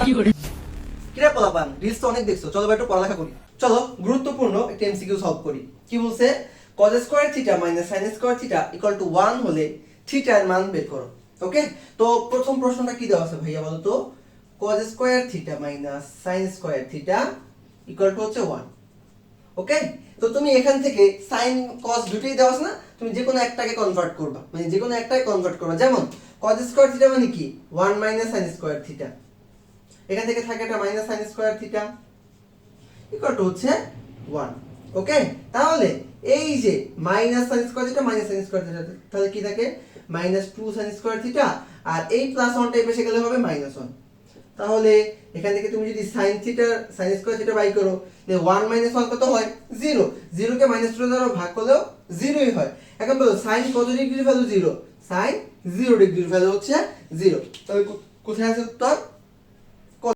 কিরে পোলাপান, রিলস তো অনেক দেখছো, চলো একটু পড়ালেখা করি। চলো গুরুত্বপূর্ণ একটা এমসিকিউ সলভ করি। কি বলছে? cos square theta minus sin square theta equal to 1 হলে থিটা এর মান বের করো। ওকে, তো প্রথম প্রশ্নটা কি দেওয়া আছে ভাইয়া বলো তো? cos square theta minus sin square theta equal to হচ্ছে 1। ওকে, তো তুমি এখান থেকে sin cos দুটোই দেওয়া আছে না, তুমি যে কোনো একটাকে কনভার্ট করবা, মানে যে কোনো একটাকে কনভার্ট করবা। যেমন cos স্কয়ার থিটা মানে কি 1 মাইনাস sin স্কয়ার থিটা, এখান থেকে থাকে একটা minus sin square theta equal to হচ্ছে 1। ওকে, তাহলে এই যে minus sin square theta minus sin square theta, তাহলে কি থাকে মাইনাস 2 sin স্কয়ার থিটা, আর এই প্লাস 1টা এই পাশে গেলে হবে মাইনাস 1। তাহলে এখান থেকে তুমি যদি sin theta sin square theta by করো, তাহলে 1 মাইনাস 1 কত হয় 0, 0 কে মাইনাস 2 দ্বারা ভাগ করলেও 0ই হয়। এখন বলো sin কত ডিগ্রির ভ্যালু 0, sin 0 ডিগ্রির ভ্যালু হচ্ছে 0। তাহলে কোথায় আছে উত্তর?